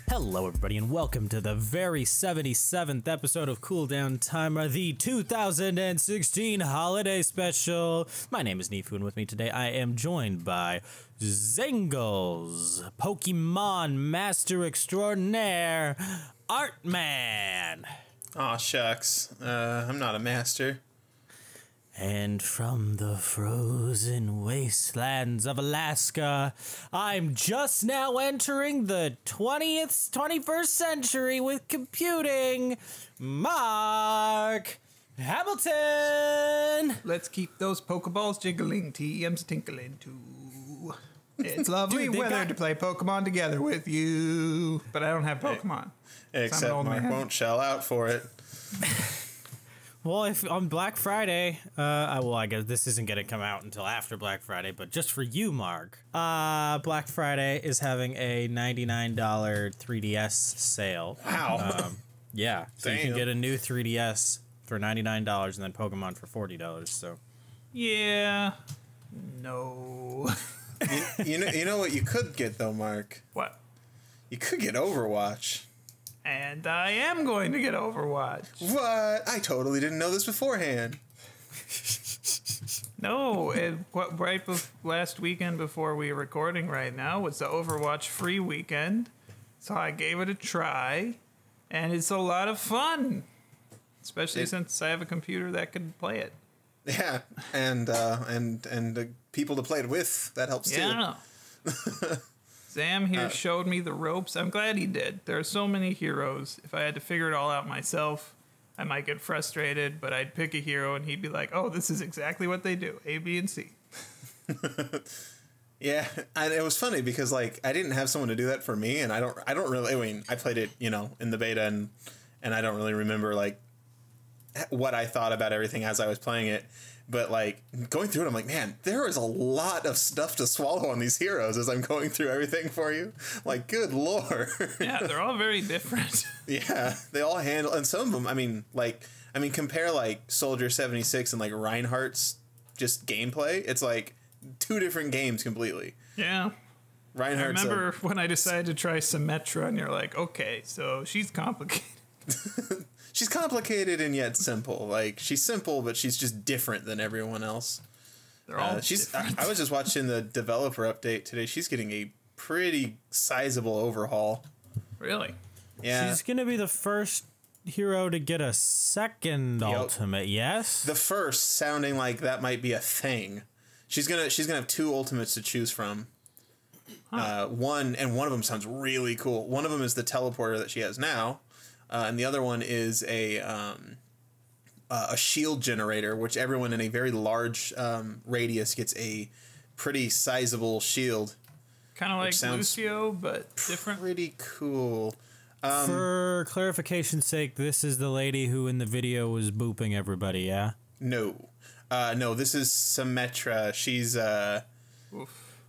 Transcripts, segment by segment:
Hello everybody and welcome to the very 77th episode of Cooldown Timer, the 2016 holiday special. My name is Nifu and with me today I am joined by Zangles, Pokemon Master Extraordinaire, Artman. Aw, shucks. I'm not a master. And from the frozen wastelands of Alaska, I'm just now entering the 21st century with computing, Mark Hamilton! Let's keep those Pokeballs jiggling, TM's tinkling too. It's lovely weather to play Pokemon together with you. But I don't have Pokemon. Except Mark won't shell out for it. Well, if on Black Friday, I guess this isn't going to come out until after Black Friday, but just for you, Mark, Black Friday is having a $99 3DS sale. Wow. Yeah, so Damn. you can get a new 3DS for $99 and then Pokemon for $40, so. Yeah. No. You know what you could get, though, Mark? What? You could get Overwatch. And I am going to get Overwatch. What? I totally didn't know this beforehand. No, last weekend before we were recording right now was the Overwatch free weekend. So I gave it a try, and it's a lot of fun. Especially since I have a computer that can play it. Yeah, and the people to play it with, that helps Yeah. Sam here showed me the ropes. I'm glad he did. There are so many heroes. If I had to figure it all out myself, I might get frustrated, but I'd pick a hero and he'd be like, oh, this is exactly what they do. A, B, and C. Yeah, and it was funny because, like, I didn't have someone to do that for me, and I don't really, I mean, I played it, in the beta, and I don't really remember, like, what I thought about everything as I was playing it. But, like, going through it, I'm like, man, there is a lot of stuff to swallow on these heroes as I'm going through everything for you. Like, good lord. Yeah, they're all very different. Yeah, they all handle, and some of them, I mean, compare, like, Soldier 76 and, like, Reinhardt's just gameplay. It's, like, two different games completely. Yeah. Reinhardt's I remember when I decided to try Symmetra, and you're like, okay, so she's complicated. She's complicated and yet simple. Like, she's simple, but she's just different than everyone else. They're all different. I was just watching the developer update today. She's getting a pretty sizable overhaul. Really? Yeah. She's going to be the first hero to get a second ultimate, yes? The first, sounding like that might be a thing. She's gonna have two ultimates to choose from. One of them sounds really cool. One of them is the teleporter that she has now. And the other one is a shield generator, which everyone in a very large radius gets a pretty sizable shield. Kind of like Lucio, but different. Pretty cool. For clarification's sake, this is the lady who in the video was booping everybody, yeah? No. No, this is Symmetra. She's... Oof.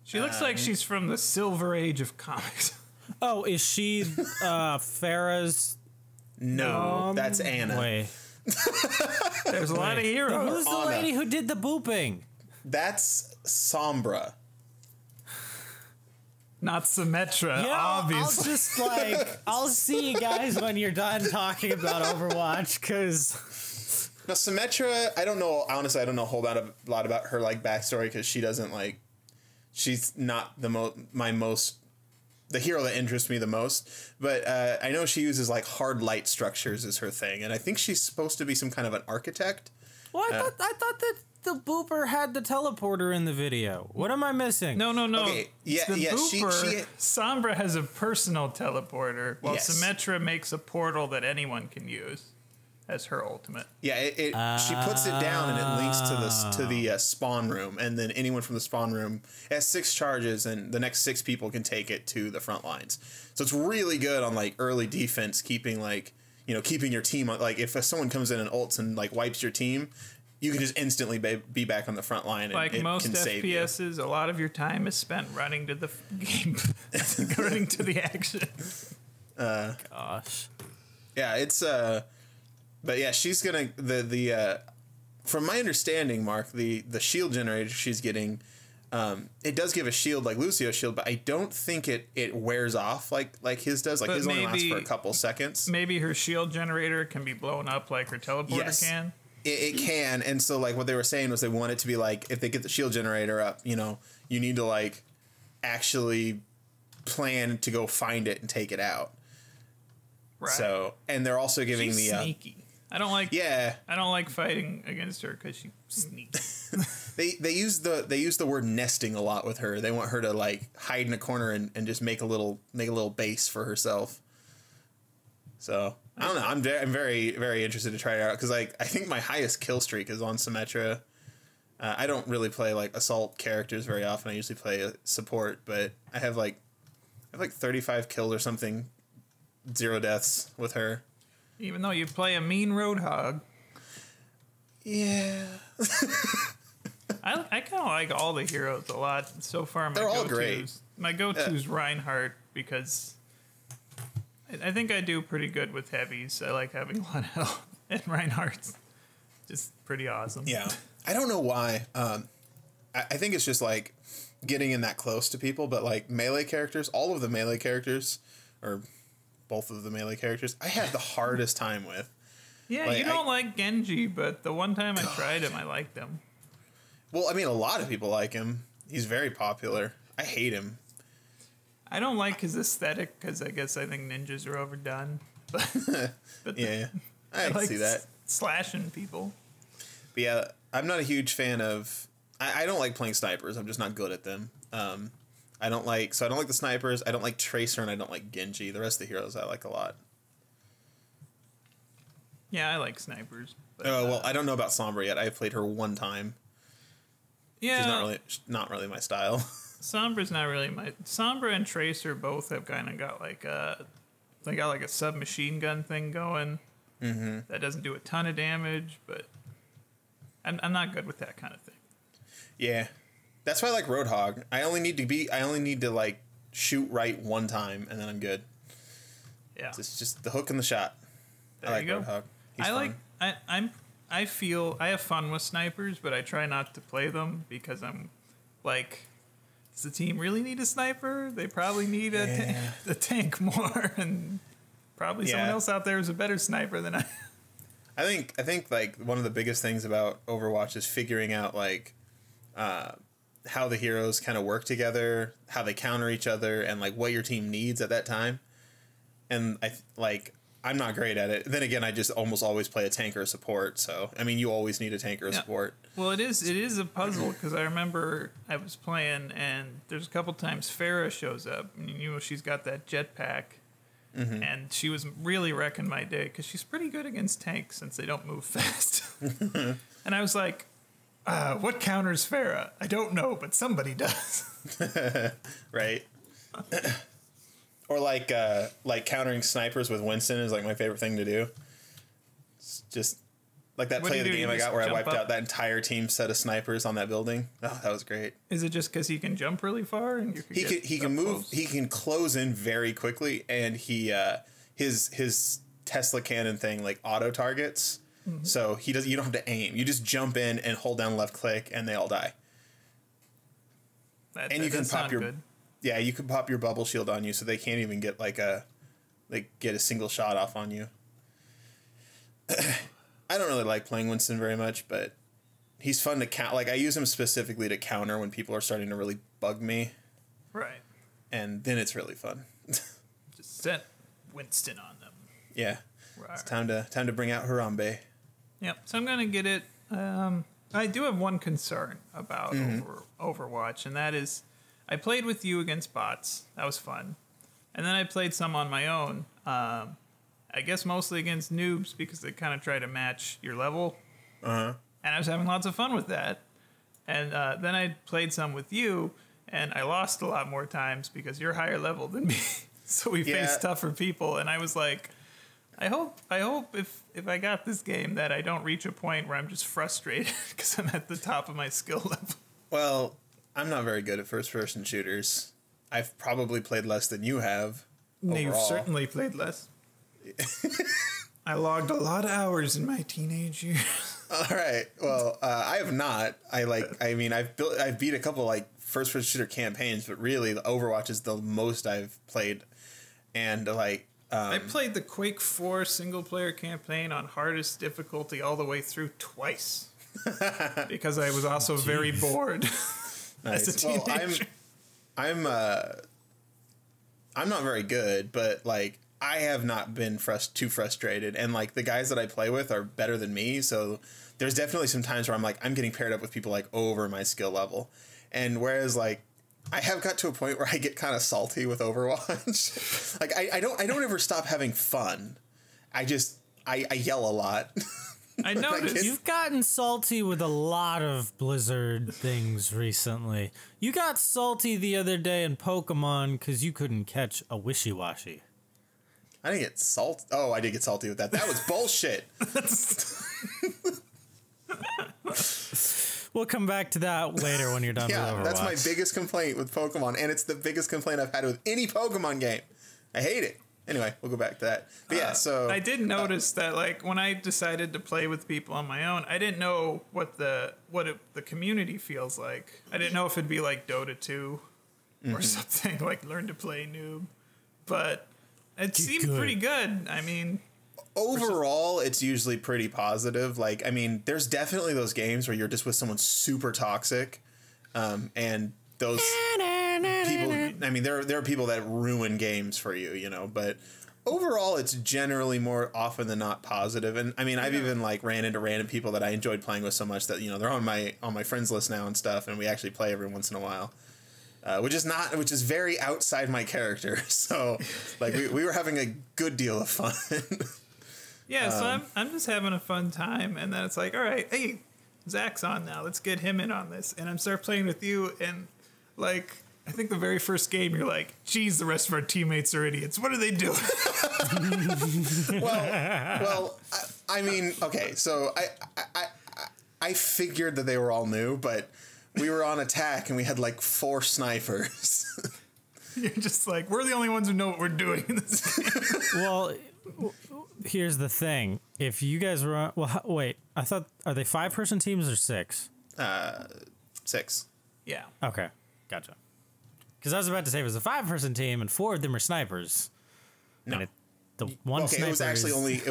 She looks like she's from the Silver Age of comics. Oh, is she Farah's? No, that's Anna. Wait. There's a lot of heroes. Who's the lady who did the booping? That's Sombra. Not Symmetra, obviously. I'll see you guys when you're done talking about Overwatch, because... Now, Symmetra, I don't know, honestly, I don't know a whole lot about her, like, backstory, because she doesn't, like... She's not the hero that interests me the most, but I know she uses like hard light structures as her thing, and I think she's supposed to be some kind of an architect. Well, I thought that the booper had the teleporter in the video. What am I missing? No. Okay, yeah, Booper, Sombra has a personal teleporter, while Yes. Symmetra makes a portal that anyone can use as her ultimate. Yeah, she puts it down and it links to the spawn room, and then anyone from the spawn room has 6 charges, and the next 6 people can take it to the front lines. So it's really good on like early defense, keeping your team on. Like if someone comes in and ults and like wipes your team, you can just instantly be back on the front line. And like it most can FPSs, a lot of your time is spent running to the game, running to the action. Gosh. Yeah, it's but yeah, she's gonna from my understanding, Mark, the shield generator she's getting It does give a shield like Lucio's shield, but I don't think it wears off like his does. Like, his only lasts for a couple seconds. Maybe her shield generator can be blown up like her teleporter can. It can, and so like what they were saying was they want it to be like, if they get the shield generator up, you know, you need to like actually plan to go find it and take it out. Right. So, and they're also giving She's sneaky. I don't like. Yeah. I don't like fighting against her because she sneaks. They use the word nesting a lot with her. They want her to like hide in a corner and just make a little base for herself. So I don't know. I'm very very interested to try it out because like I think my highest kill streak is on Symmetra. I don't really play like assault characters very often. I usually play a support, but I have like 35 kills or something, 0 deaths with her. Even though you play a mean Roadhog. Yeah. I kind of like all the heroes a lot so far. They're all great. My go-to's Reinhardt because I think I do pretty good with heavies. I like having a lot of health, and Reinhardt's just pretty awesome. Yeah. I don't know why. I think it's just like getting in that close to people, but like melee characters, all of the melee characters, or both of the melee characters, I have the hardest time with. Yeah, like, you don't like Genji, but the one time I tried him, I liked him. Well, I mean, a lot of people like him. He's very popular. I hate him. I don't like his aesthetic because I think ninjas are overdone. But yeah, I can see that. Slashing people. But yeah, I'm not a huge fan of... I don't like playing snipers. I'm just not good at them. I don't like the snipers. I don't like Tracer, and I don't like Genji. The rest of the heroes I like a lot. Yeah, I like snipers. But, well, I don't know about Sombra yet. I played her one time. Yeah, she's not really my style. Sombra's not really my... Sombra and Tracer both have kind of got like a... They got like a submachine gun thing going. Mm-hmm. That doesn't do a ton of damage, but I'm not good with that kind of thing. Yeah. That's why I like Roadhog. I only need to like shoot right one time and then I'm good. Yeah. It's just the hook and the shot. There I like you go. Roadhog. I feel I have fun with snipers, but I try not to play them because I'm like, does the team really need a sniper? They probably need a tank more, and probably someone else out there is a better sniper than I. I think like one of the biggest things about Overwatch is figuring out like how the heroes kind of work together, how they counter each other, and like what your team needs at that time. And I'm not great at it. Then again, I just almost always play a tank or a support. So, I mean, you always need a tank or a support. Well, it is a puzzle because I remember I was playing and there's a couple times Farah shows up. And, you know, she's got that jetpack. Mm-hmm. And she was really wrecking my day because she's pretty good against tanks since they don't move fast. And I was like, what counters Farah? I don't know, but somebody does. Right. Or like countering snipers with Winston is like my favorite thing to do. It's just like that play of the game I got where I wiped out that entire team set of snipers on that building. Oh, that was great. Is it just because he can jump really far and he can move? Close? He can close in very quickly, and he his Tesla cannon thing like auto targets. Mm-hmm. So you don't have to aim. You just jump in and hold down left click, and they all die. You can pop your good. Yeah, you can pop your bubble shield on you, so they can't even get get a single shot off on you. I don't really like playing Winston very much, but he's fun to count. Like I use him specifically to counter when people are starting to really bug me. Right. And then it's really fun. Just set Winston on them. Yeah. Right. It's time to bring out Harambe. Yep. So I'm gonna get it. I do have one concern about Overwatch, and that is, I played with you against bots. That was fun. And then I played some on my own. I guess mostly against noobs because they kind of try to match your level. Uh-huh. And I was having lots of fun with that. And then I played some with you, and I lost a lot more times because you're higher level than me. So we faced tougher people, and I was like, I hope if I got this game that I don't reach a point where I'm just frustrated because I'm at the top of my skill level. Well, I'm not very good at first-person shooters. I've probably played less than you have. No, you've certainly played less. I logged a lot of hours in my teenage years. All right. Well, I have not. I've beat a couple like first-person shooter campaigns, but really, the Overwatch is the most I've played, and like. I played the Quake 4 single-player campaign on hardest difficulty all the way through twice because I was also very bored as a teenager. Well, I'm not very good, but like I have not been too frustrated, and like the guys that I play with are better than me, so there's definitely some times where I'm getting paired up with people like over my skill level, and whereas like. I have got to a point where I get kind of salty with Overwatch. Like I don't ever stop having fun. I yell a lot. I noticed you've gotten salty with a lot of Blizzard things recently. You got salty the other day in Pokemon because you couldn't catch a Wishy-Washy. I didn't get salty. Oh, I did get salty with that. That was bullshit. We'll come back to that later when you're done with Overwatch. That's my biggest complaint with Pokemon, and it's the biggest complaint I've had with any Pokemon game. I hate it. Anyway, we'll go back to that. But so... I did notice that, like, when I decided to play with people on my own, I didn't know what the community feels like. I didn't know if it'd be like Dota 2 or something, like Learn to Play Noob. But it seemed pretty good. I mean... Overall, it's usually pretty positive. Like, I mean, there's definitely those games where you're just with someone super toxic, and those people. I mean, there are people that ruin games for you, you know. But overall, it's generally more often than not positive. And I mean, I've even like ran into random people that I enjoyed playing with so much that they're on my friends list now and stuff, and we actually play every once in a while. Which is very outside my character. So, like, we were having a good deal of fun. Yeah, so I'm just having a fun time, and then it's like, all right, hey, Zach's on now. Let's get him in on this. And I'm start playing with you, and like, I think the very first game, you're like, geez, the rest of our teammates are idiots. What are they doing? well, I mean, okay, so I figured that they were all new, but we were on attack, and we had like 4 snipers. You're just like, we're the only ones who know what we're doing in this game. Well, here's the thing. If you guys were on... Well, wait. I thought... Are they 5-person teams or 6? 6. Yeah. Okay. Gotcha. Because I was about to say it was a 5-person team and 4 of them are snipers. No. And the one sniper it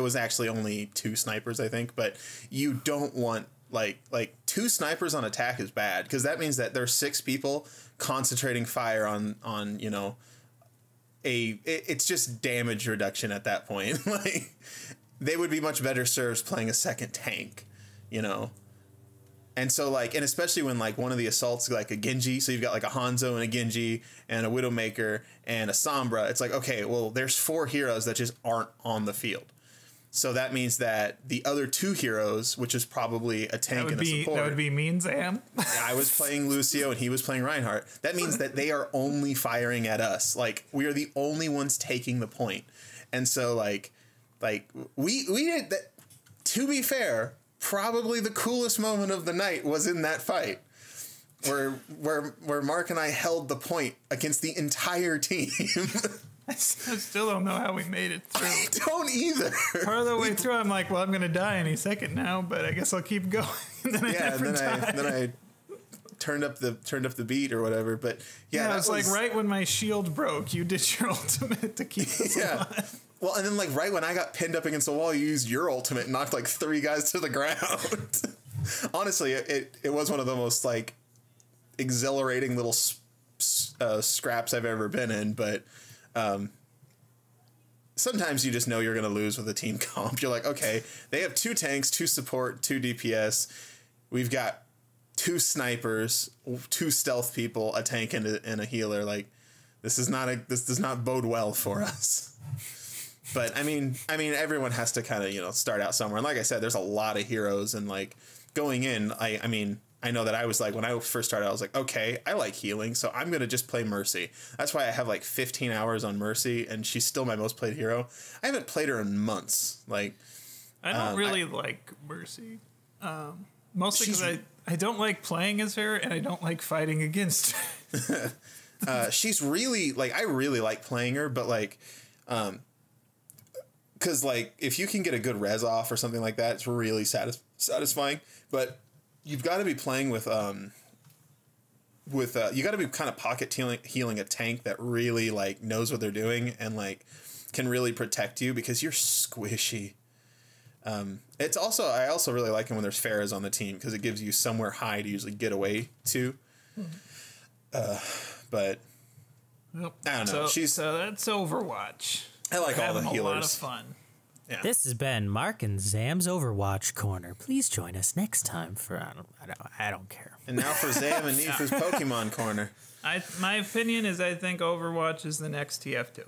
was actually only 2 snipers, I think. But you don't want... Like 2 snipers on attack is bad. Because that means that there's 6 people concentrating fire on it's just damage reduction at that point. Like, they would be much better served playing a second tank, And so, like, and especially when, like, one of the assaults, like a Genji, so you've got, like, a Hanzo and a Genji and a Widowmaker and a Sombra. It's like, okay, well, there's 4 heroes that just aren't on the field. So that means that the other 2 heroes, which is probably a tank and a support. That would be me and Zam. I was playing Lucio and he was playing Reinhardt. That means that they are only firing at us. Like, we are the only ones taking the point. And so, like we did that. To be fair, probably the coolest moment of the night was in that fight. Where Mark and I held the point against the entire team. I still don't know how we made it through. I don't either. Part of the way through, I'm like, well, I'm going to die any second now, but I guess I'll keep going. And then I turned up the beat or whatever. But yeah, it's like right when my shield broke, you did your ultimate to keep us alive. Well, and then like right when I got pinned up against the wall, you used your ultimate and knocked like 3 guys to the ground. Honestly, it was one of the most like exhilarating little scraps I've ever been in, but. Sometimes you just know you're going to lose with a team comp. You're like, okay, they have 2 tanks, 2 support, 2 DPS. We've got 2 snipers, 2 stealth people, a tank and a healer. Like, this does not bode well for us. But I mean, everyone has to kind of, start out somewhere. And like I said, there's a lot of heroes, and like going in, I know that I was like, when I first started, I was like, okay, I like healing, so I'm going to just play Mercy. That's why I have like 15 hours on Mercy, and she's still my most played hero. I haven't played her in months. Like, I don't really like Mercy. Mostly because I don't like playing as her, and I don't like fighting against her. She's really, like, I really like playing her, but like, because like, if you can get a good res off or something like that, it's really satisfying. But you've got to be playing with with you got to be kind of pocket healing a tank that really like knows what they're doing and like can really protect you because you're squishy. It's also I also really like it when there's Pharahs on the team because it gives you somewhere high to usually get away to. But Yep. I don't know. So that's Overwatch. I like all the Having healers. A lot of fun. Yeah. This has been Mark and Zam's Overwatch Corner. Please join us next time for I don't care. And now for Zam and Neef's Pokemon Corner. My opinion is I think Overwatch is the next TF2.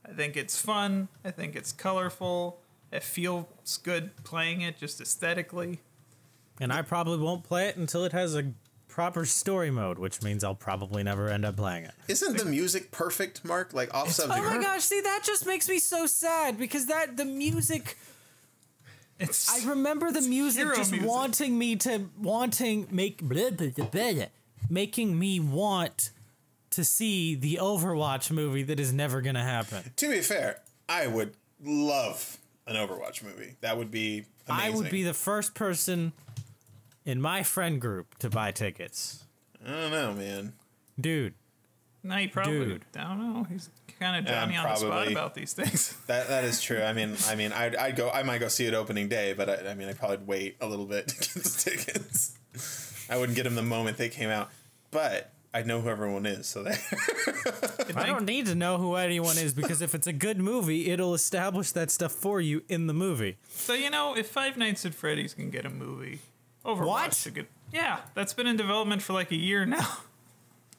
I think it's fun. I think it's colorful. It feels good playing it just aesthetically. And I probably won't play it until it has a proper story mode, which means I'll probably never end up playing it. Isn't the music perfect, Mark? Like off subject. Oh my gosh, see that just makes me so sad because the music I remember the music just making me want to see the Overwatch movie that is never gonna happen. To be fair, I would love an Overwatch movie. That would be amazing. I would be the first person in my friend group to buy tickets. I don't know, man. Dude. No, he probably. I don't know. He's kind of Johnny on the spot about these things. That is true. I mean, I'd go. I might go see it opening day, but I'd probably wait a little bit to get the tickets. I wouldn't get them the moment they came out, but I'd know who everyone is. So that I don't need to know who anyone is because if it's a good movie, it'll establish that stuff for you in the movie. So if Five Nights at Freddy's can get a movie, Overwatch What? could. Yeah, that's been in development for like a year now.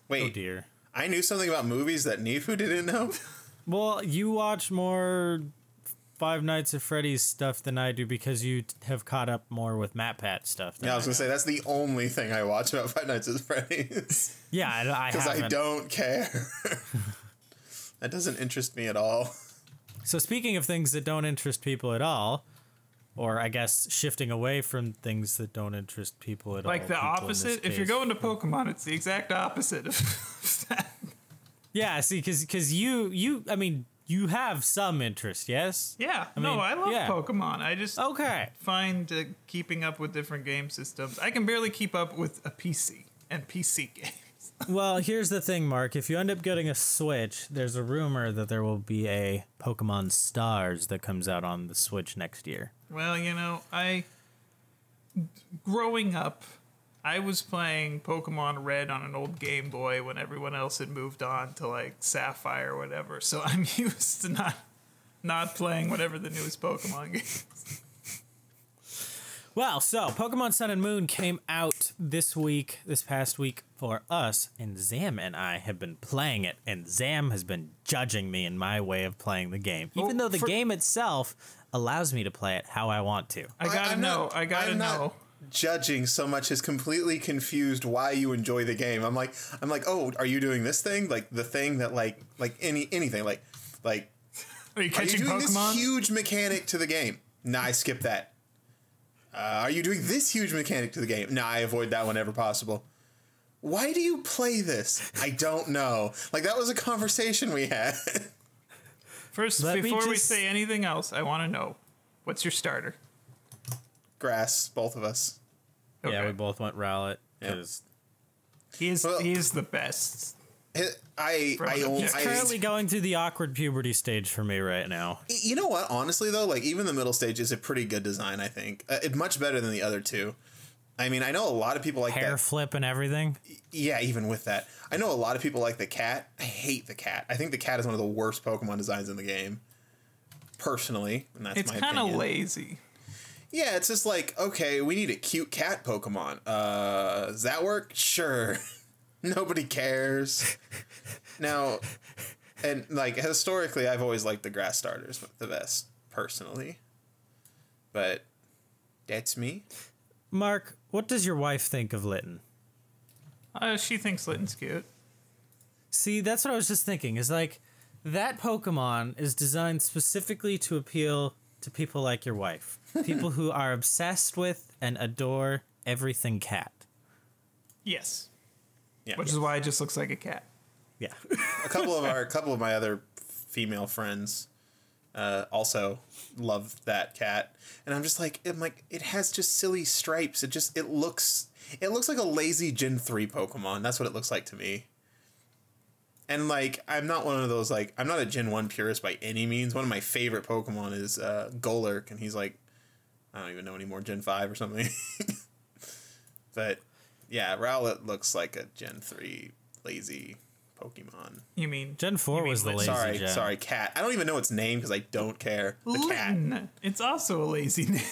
wait, Oh dear. I knew something about movies that Nifu didn't know. Well, you watch more Five Nights at Freddy's stuff than I do because you have caught up more with MatPat stuff. Yeah, I was gonna say that's the only thing I watch about Five Nights at Freddy's. Yeah, I Because haven't. I don't care. That doesn't interest me at all. So speaking of things that don't interest people at all, or I guess shifting away from things that don't interest people at all. Like the people in this opposite. If you're case. going to Pokemon, it's the exact opposite of that. Yeah, see, because you have some interest, yes? Yeah, I mean, I love yeah. Pokemon. I just Okay. find keeping up with different game systems. I can barely keep up with a PC and PC games. Well, here's the thing, Mark. If you end up getting a Switch, there's a rumor that there will be a Pokemon Stars that comes out on the Switch next year. Well, growing up, I was playing Pokemon Red on an old Game Boy when everyone else had moved on to like Sapphire or whatever. So I'm used to not playing whatever the newest Pokemon game is. Well, so Pokemon Sun and Moon came out this past week for us, and Zam and I have been playing it, and Zam has been judging me in my way of playing the game, even though the game itself allows me to play it how I want to. I gotta know. I'm not judging so much as completely confused why you enjoy the game. I'm like, oh, are you doing this thing? Like the thing that like anything like Are you catching doing Pokemon? this huge mechanic to the game? Nah, I skip that. Are you doing this huge mechanic to the game? Nah, I avoid that whenever possible. Why do you play this? I don't know. Like, that was a conversation we had. First, before we say anything else, I want to know, what's your starter? Grass, both of us. Okay. Yeah, we both went Rowlet because He's the best. he's currently going through the awkward puberty stage for me right now. You know what? Honestly, though, like, even the middle stage is a pretty good design, I think. It's much better than the other two. I mean, I know a lot of people like Hair that. flip and everything. Yeah, even with that. I know a lot of people like the cat. I hate the cat. I think the cat is one of the worst Pokemon designs in the game. Personally, and that's It's my kind of opinion. lazy. Yeah, it's just like, okay, we need a cute cat Pokemon. Does that work? Sure. Nobody cares. Now, and like historically, I've always liked the grass starters the best, personally. But that's me. Mark, what does your wife think of Litten? She thinks Litten's cute. See, that's what I was just thinking. Is like that Pokemon is designed specifically to appeal to people like your wife, people who are obsessed with and adore everything cat. Yes. Yeah. Which is why it just looks like a cat. Yeah. A couple of my other female friends Also love that cat. And I'm just like, it has just silly stripes. It looks like a lazy Gen 3 Pokemon. That's what it looks like to me. And like, I'm not one of those, like, I'm not a Gen 1 purist by any means. One of my favorite Pokemon is Golurk, and he's like, I don't even know anymore, Gen 5 or something. But yeah, Rowlet looks like a Gen 3 lazy Pokemon. You mean Gen 4 was the lazy gen. Sorry, cat. I don't even know its name because I don't care. The cat. It's also a lazy name.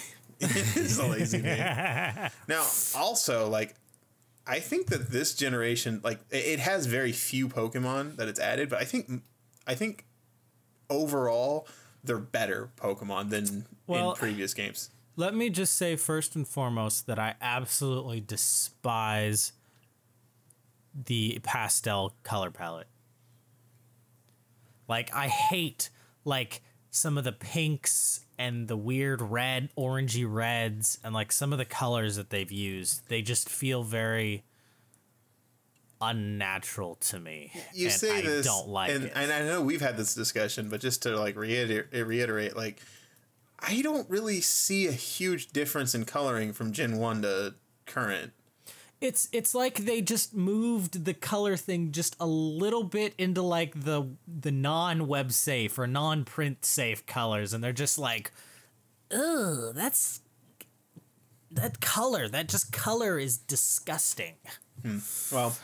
It is a lazy name. Now, also, like, I think that this generation, like, it has very few Pokemon that it's added, but I think overall they're better Pokemon than in previous games. Let me just say first and foremost that I absolutely despise the pastel color palette. Like, I hate, like, some of the pinks and the weird red, orangey reds, and, like, some of the colors that they've used. They just feel very unnatural to me. You say this, I don't like it. And I know we've had this discussion, but just to, like, reiterate, like, I don't really see a huge difference in coloring from Gen 1 to current. It's like they just moved the color thing just a little bit into like the non-web safe or non-print safe colors, and they're just like, ugh, that color is disgusting. Well,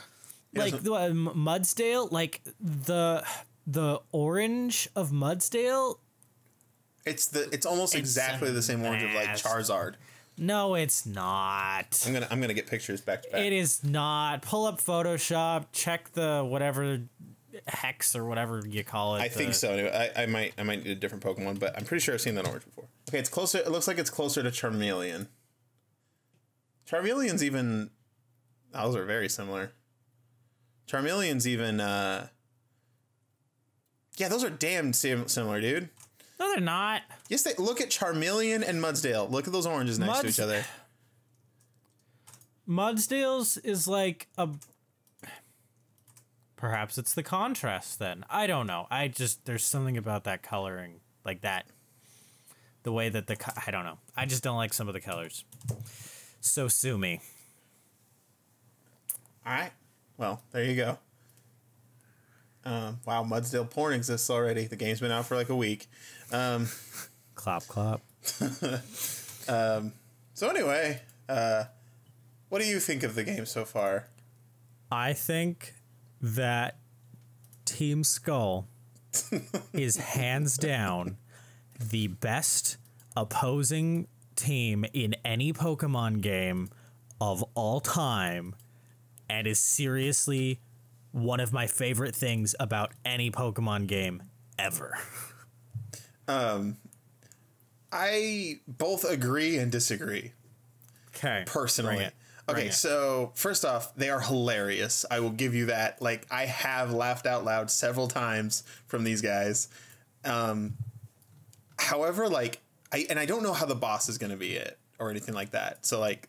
like Mudsdale, like the orange of Mudsdale. It's almost exactly the same orange of like Charizard. No, it's not. I'm gonna get pictures back to back. It is not. Pull up Photoshop, check the whatever hex or whatever you call it. I think so. Anyway, I might need a different Pokemon, but I'm pretty sure I've seen that orange before. Okay, it's closer. It looks like it's closer to Charmeleon. Charmeleon's even. Those are very similar. Charmeleon's even. Yeah, those are damn similar, dude. No, they're not. Yes, they look at Charmeleon and Mudsdale. Look at those oranges next to each other. Mudsdale's is like a. Perhaps it's the contrast then. I don't know. There's something about that coloring, like that. The way that I don't know. I just don't like some of the colors. So sue me. All right. Well, there you go. Wow, Mudsdale porn exists already. The game's been out for like a week. Clop, clop. So anyway, what do you think of the game so far? I think that Team Skull is hands down the best opposing team in any Pokemon game of all time, and is seriously one of my favorite things about any Pokemon game ever. I both agree and disagree. Okay. Personally. Okay, so first off, they are hilarious. I will give you that. Like, I have laughed out loud several times from these guys. However, like, I don't know how the boss is going to be it or anything like that. So, like,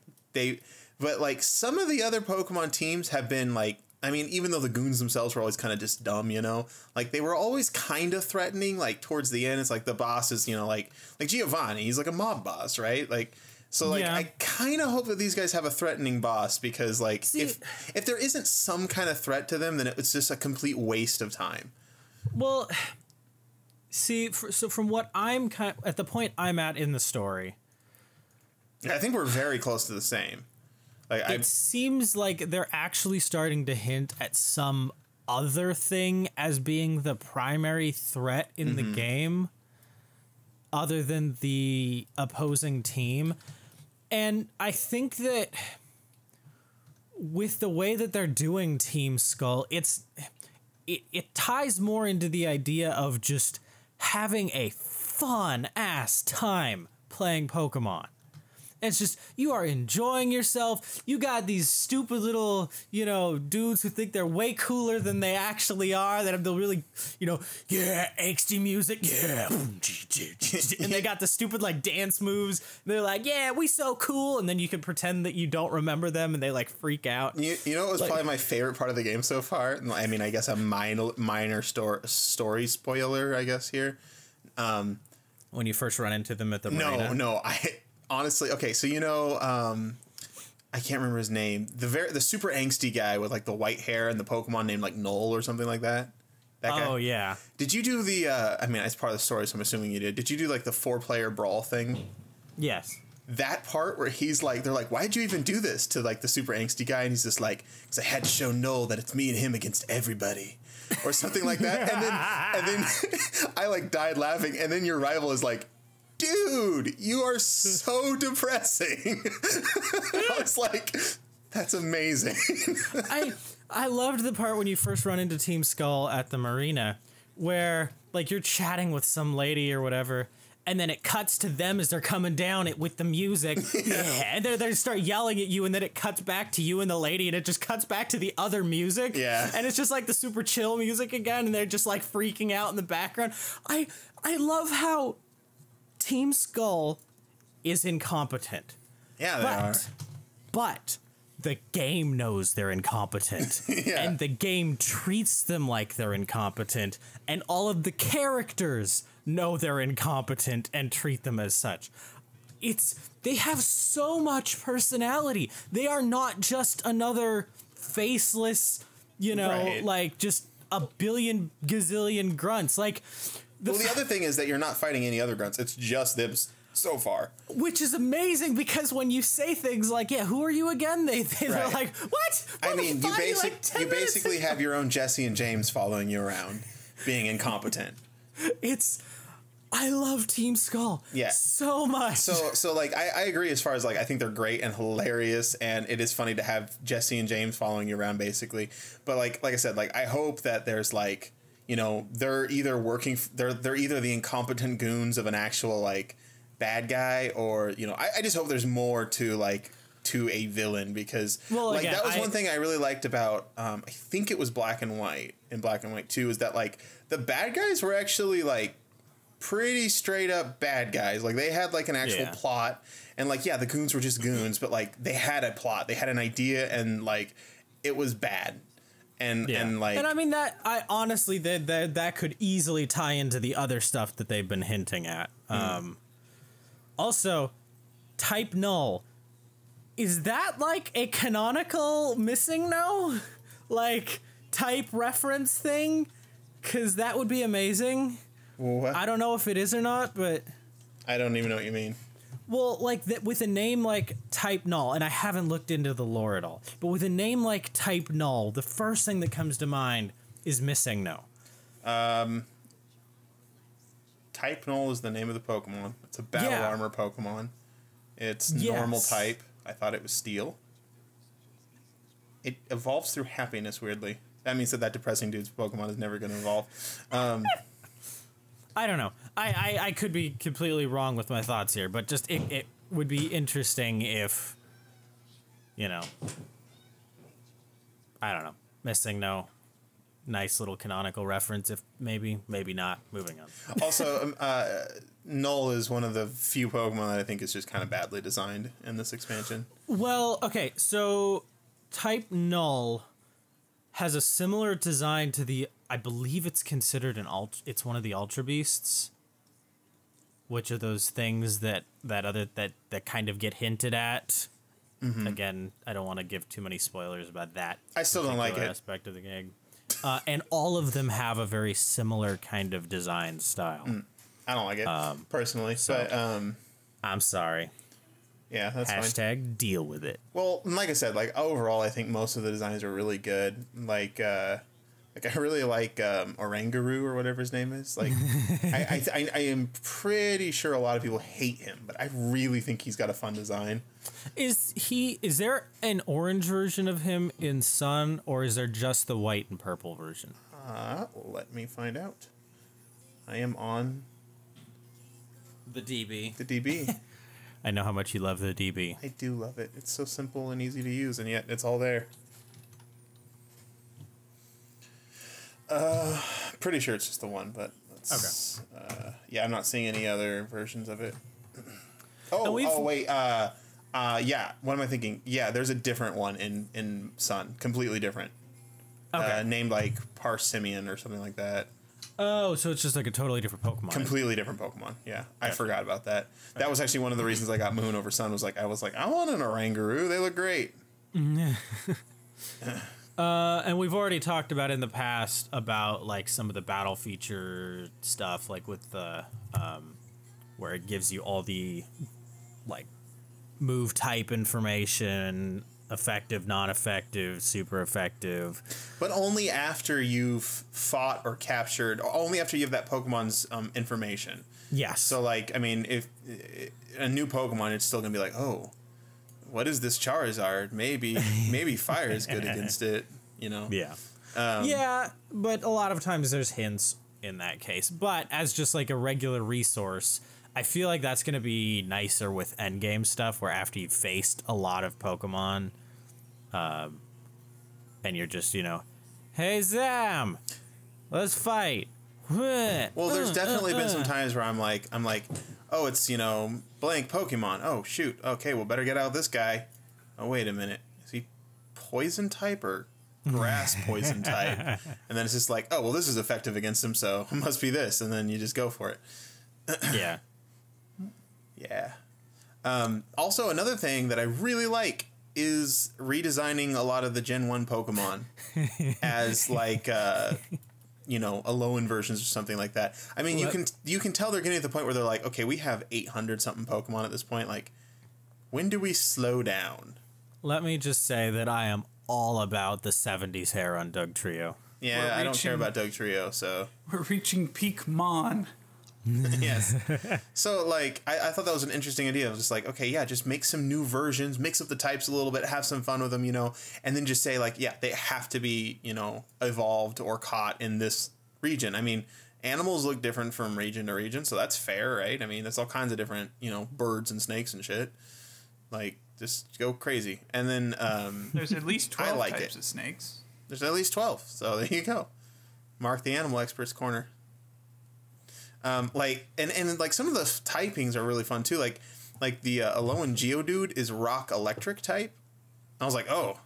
but, like, some of the other Pokemon teams have been, like, I mean, even though the goons themselves were always kind of just dumb, you know, like they were always kind of threatening, like towards the end. It's like the boss is, you know, like Giovanni, he's like a mob boss, right? Like, so like, yeah. I kind of hope that these guys have a threatening boss because like if there isn't some kind of threat to them, then it's just a complete waste of time. Well, see, so from what I'm at the point I'm at in the story, I think we're very close to the same. Like, it seems like they're actually starting to hint at some other thing as being the primary threat in the game other than the opposing team. And I think that with the way that they're doing Team Skull, it ties more into the idea of just having a fun-ass time playing Pokemon. It's just, you are enjoying yourself. You got these stupid little, you know, dudes who think they're way cooler than they actually are. That have the really, you know, yeah, angsty music. Yeah. And they got the stupid, like, dance moves. They're like, yeah, we so cool. And then you can pretend that you don't remember them and they, like, freak out. You know what was probably my favorite part of the game so far? I mean, I guess a minor story spoiler, I guess, here. When you first run into them at the marina? No. I honestly, okay, so I can't remember his name. The super angsty guy with like the white hair and the Pokemon named like Null or something like that. That guy. Oh yeah. Did you do the? I mean, it's part of the story, so I'm assuming you did. Did you do like the 4-player brawl thing? Yes. That part where he's like, they're like, why'd you even do this to like the super angsty guy? And he's just like, because I had to show Null that it's me and him against everybody, or something like that. And then I like died laughing. And then your rival is like, dude, you are so depressing. I was like, that's amazing. I loved the part when you first run into Team Skull at the marina, where like you're chatting with some lady or whatever, and then it cuts to them as they're coming down it with the music, and they start yelling at you, and then it cuts back to you and the lady, and it just cuts back to the other music, and it's just like the super chill music again, and they're just like freaking out in the background. I love how Team Skull is incompetent. Yeah, they are. But the game knows they're incompetent. And the game treats them like they're incompetent. And all of the characters know they're incompetent and treat them as such. They have so much personality. They are not just another faceless, like just a billion gazillion grunts. Like, the other thing is that you're not fighting any other grunts. It's just them so far. Which is amazing, because when you say things like, who are you again? They're like, what? I mean, you basically have your own Jesse and James following you around, being incompetent. I love Team Skull so much. So like, I agree as far as like, I think they're great and hilarious, and it is funny to have Jesse and James following you around, basically. But like I said, like, I hope that there's like, they're either they're either the incompetent goons of an actual like bad guy, or I just hope there's more to a villain, because again, that was one thing I really liked about I think it was Black and White, in Black and White 2, is that like the bad guys were actually like pretty straight up bad guys. Like, they had like an actual plot, and like, the goons were just goons, but like they had a plot, they had an idea, and like it was bad. And I mean, that I honestly that could easily tie into the other stuff that they've been hinting at. Also, Type Null, is that like a canonical missing no? Like, type reference thing? Because that would be amazing. What? I don't know if it is or not, but I don't even know what you mean. Well, like, with a name like Type Null, and I haven't looked into the lore at all, but with a name like Type Null, the first thing that comes to mind is missing no. Type Null is the name of the Pokemon. It's a battle armor Pokemon. It's normal type. I thought it was steel. It evolves through happiness, weirdly. That means that depressing dude's Pokemon is never going to evolve. I don't know. I could be completely wrong with my thoughts here, but just it would be interesting if, I don't know, missing no. Nice little canonical reference, if maybe not. Moving on. Also, Null is one of the few Pokemon that I think is just kind of badly designed in this expansion. Well, okay, so Type Null has a similar design to I believe it's considered it's one of the Ultra Beasts, which are those things that kind of get hinted at. Mm-hmm. Again, I don't want to give too many spoilers about that. I still don't like it. Aspect of the game. And all of them have a very similar kind of design style. I don't like it, personally. But I'm sorry. Yeah, that's fine. Hashtag deal with it. Well, like I said, like, overall, I think most of the designs are really good. Like I really like Oranguru, or whatever his name is. Like, I am pretty sure a lot of people hate him, but I really think he's got a fun design. Is there an orange version of him in Sun, or is there just the white and purple version? Let me find out. I am on the DB. The DB. I know how much you love the DB. I do love it. It's so simple and easy to use, and yet it's all there. Pretty sure it's just the one, but let's, okay. Yeah, I'm not seeing any other versions of it. Wait. Yeah. What am I thinking? Yeah, there's a different one in Sun, completely different. Okay. Named like Parsimian or something like that. Oh, so it's just like a totally different Pokemon. Completely different Pokemon. Yeah, I forgot about that. That was actually one of the reasons I got Moon over Sun. I was like, I want an Oranguru. They look great. And we've already talked about in the past about like some of the battle feature stuff, like with the where it gives you all the like move type information, effective, non-effective, super effective. But only after you've fought or captured, or only after you have that Pokemon's information. Yes. So, like, I mean, if a new Pokemon, it's still going to be like, oh, what is this Charizard? Maybe fire is good against it, you know? Yeah. Yeah, but a lot of times there's hints in that case. But as just like a regular resource, I feel like that's going to be nicer with endgame stuff where after you've faced a lot of Pokemon, and you're just, you know, hey, Zam, let's fight. Well, there's definitely been some times where I'm like, oh, it's, you know, blank Pokemon. Oh, shoot. Okay, well, better get out this guy. Oh, wait a minute. Is he poison type or grass poison type? And then it's just like, oh, well, this is effective against him, so it must be this. And then you just go for it. Yeah. Yeah. Also, another thing that I really like is redesigning a lot of the Gen 1 Pokemon as like, you know, Alolan versions or something like that. I mean, you can tell they're getting to the point where they're like, okay, we have 800 something Pokemon at this point. Like, when do we slow down? Let me just say that I am all about the 70s hair on Doug Trio. Yeah, I don't care about Doug Trio, so. We're reaching peak Mon. Yes. So, like, I thought that was an interesting idea. I was just like, okay, yeah, just make some new versions, mix up the types a little bit, have some fun with them, you know, and then just say, like, yeah, they have to be, you know, evolved or caught in this region. I mean, animals look different from region to region, so that's fair, right? I mean, that's all kinds of different, you know, birds and snakes and shit. Like, just go crazy. And then, there's at least 12 types of snakes. There's at least 12, so there you go. Mark the animal experts corner. Like, and like some of the typings are really fun too. Like the Alolan Geodude is rock electric type. I was like, oh,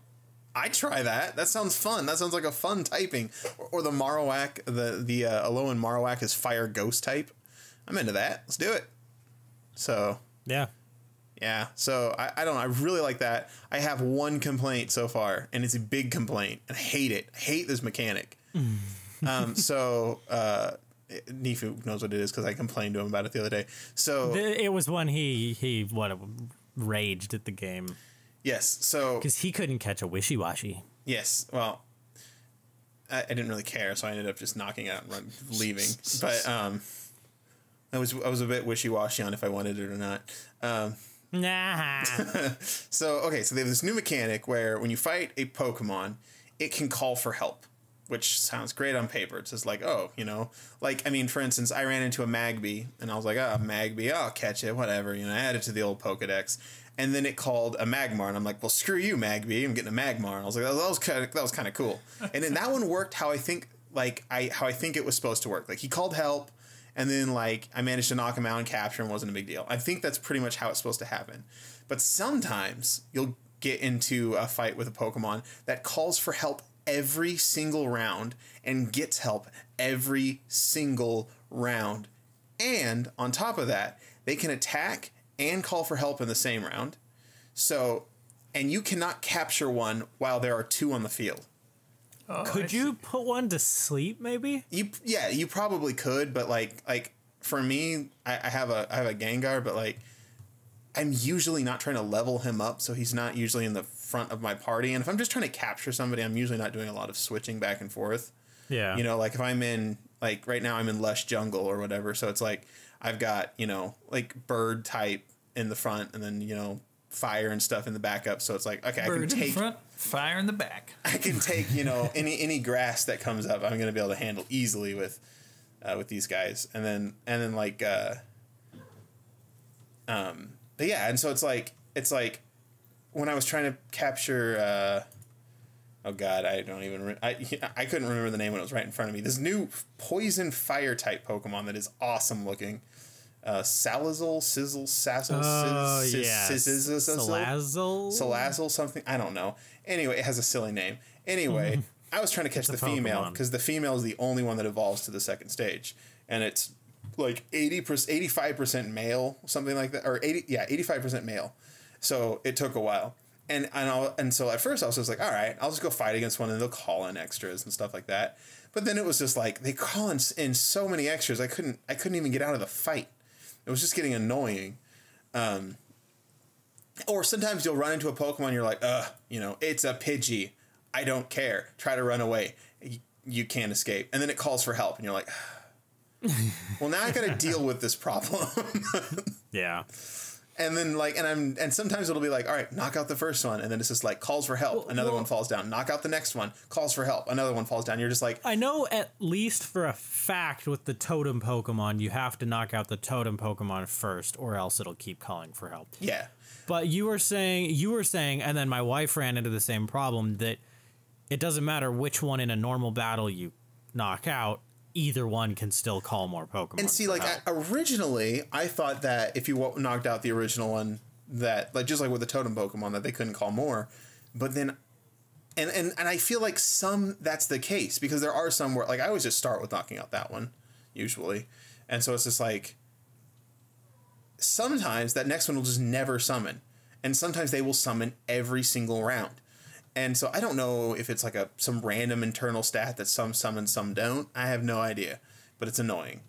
I'd try that. That sounds fun. That sounds like a fun typing. Or the Marowak, the Alolan Marowak is fire ghost type. I'm into that. Let's do it. So. Yeah. Yeah. So I don't know. I really like that. I have one complaint so far, and it's a big complaint, and I hate it. I hate this mechanic. Nifu knows what it is because I complained to him about it the other day. So it was when he raged at the game. Yes, so because he couldn't catch a Wishy-Washy. Yes, well, I didn't really care, so I ended up just knocking out and leaving. But I was a bit wishy-washy on if I wanted it or not. Nah. So okay, so they have this new mechanic where when you fight a Pokemon, it can call for help. Which sounds great on paper. It's just like, oh, you know, like, I mean, for instance, I ran into a Magby and I was like, oh, Magby, I'll catch it, whatever. You know, I added to the old Pokedex and then it called a Magmar and I'm like, well, screw you, Magby. I'm getting a Magmar. And I was like, that was kind of cool. And then that one worked how I think it was supposed to work. Like he called help and then like I managed to knock him out and capture him. Wasn't a big deal. I think that's pretty much how it's supposed to happen. But sometimes you'll get into a fight with a Pokemon that calls for help every single round and gets help every single round. And on top of that, they can attack and call for help in the same round. So, and you cannot capture one while there are two on the field. Oh, could you put one to sleep maybe? You probably could, but like for me, I have a Gengar, but like I'm usually not trying to level him up, so he's not usually in the front of my party. And if I'm just trying to capture somebody, I'm usually not doing a lot of switching back and forth. Yeah. You know, like if I'm in, like right now I'm in Lush Jungle or whatever, so it's like I've got, you know, like bird type in the front and then, you know, fire and stuff in the backup. So it's like, okay, bird I can take... in the front, fire in the back. I can take, you know, any grass that comes up, I'm going to be able to handle easily with these guys. And then like... But yeah, and so it's like when I was trying to capture oh god, I don't even I couldn't remember the name when it was right in front of me. This new poison fire type Pokemon that is awesome looking. Salazzle, Sizzle, Sassel, Salazzle, something, I don't know. Anyway, it has a silly name. Anyway, I was trying to catch the female because the female is the only one that evolves to the second stage, and it's like 85% male, something like that, or 85% male. So it took a while, and so at first I was just like, all right, I'll just go fight against one, and they'll call in extras and stuff like that. But then it was just like they call in so many extras, I couldn't even get out of the fight. It was just getting annoying. Or sometimes you'll run into a Pokemon, you're like, it's a Pidgey. I don't care. Try to run away. You can't escape. And then it calls for help, and you're like, well, now I got to deal with this problem. Yeah. And then and sometimes it'll be like, all right, knock out the first one. And then it's just like calls for help. Another one falls down. Knock out the next one. Calls for help. Another one falls down. You're just like, I know at least for a fact with the totem Pokemon, you have to knock out the totem Pokemon first, or else it'll keep calling for help. yeah. But you were saying, and then my wife ran into the same problem, that it doesn't matter which one in a normal battle you knock out, either one can still call more Pokemon. And see, originally, I thought that if you knocked out the original one, that, just like with the totem Pokemon, that they couldn't call more. But then, and I feel like that's the case, because there are some where, I always just start with knocking out that one, usually. And so it's just like, sometimes that next one will just never summon. And sometimes they will summon every single round. And so I don't know if it's some random internal stat that some summon, some don't. I have no idea, but it's annoying.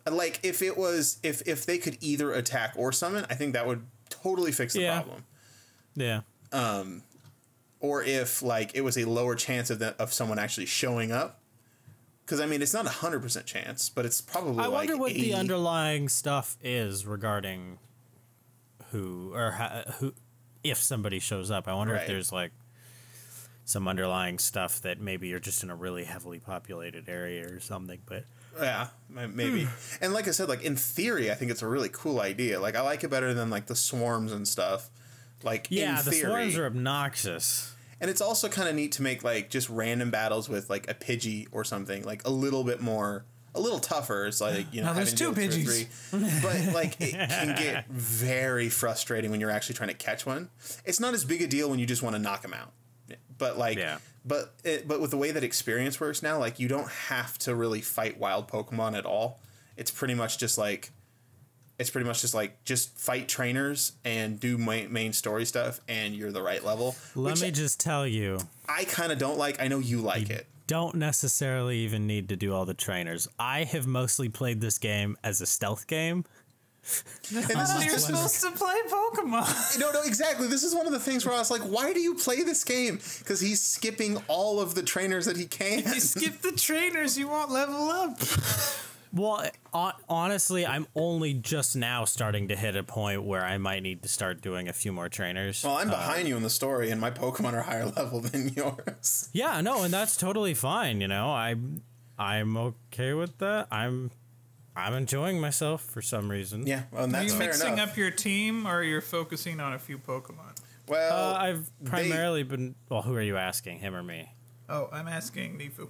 If they could either attack or summon, I think that would totally fix the problem. Yeah. Or if it was a lower chance of someone actually showing up. Because it's not 100% chance, but it's probably I wonder what 80. the underlying stuff is regarding who if somebody shows up. I wonder if there's some underlying stuff that maybe you're just in a really heavily populated area or something, but yeah, maybe. And like I said, in theory, I think it's a really cool idea. I like it better than the swarms and stuff. In the theory. swarms are obnoxious. And it's also kind of neat to make just random battles with a Pidgey or something a little bit more, a little tougher. It's now there's two Pidgeys, but it can get very frustrating when you're actually trying to catch one. It's not as big a deal when you just want to knock them out. But but with the way that experience works now, you don't have to really fight wild Pokemon at all. It's pretty much just just fight trainers and do main story stuff, and you're the right level. Let me just tell you, I kind of don't like. I know you like it. Don't necessarily even need to do all the trainers. I have mostly played this game as a stealth game. And you're supposed to play Pokemon. No, exactly. This is one of the things where I was like, why do you play this game? Because he's skipping all of the trainers that he can. If you skip the trainers, you won't level up. Well, honestly, I'm only just now starting to hit a point where I might need to start doing a few more trainers. Well, I'm behind you in the story, and my Pokemon are higher level than yours. Yeah, no, and that's totally fine. I'm okay with that. I'm enjoying myself for some reason. Yeah, well, and that's fair enough. Are you mixing up your team, or you're focusing on a few Pokemon? Well, I've primarily been... Well, who are you asking, him or me? Oh, I'm asking Nifu.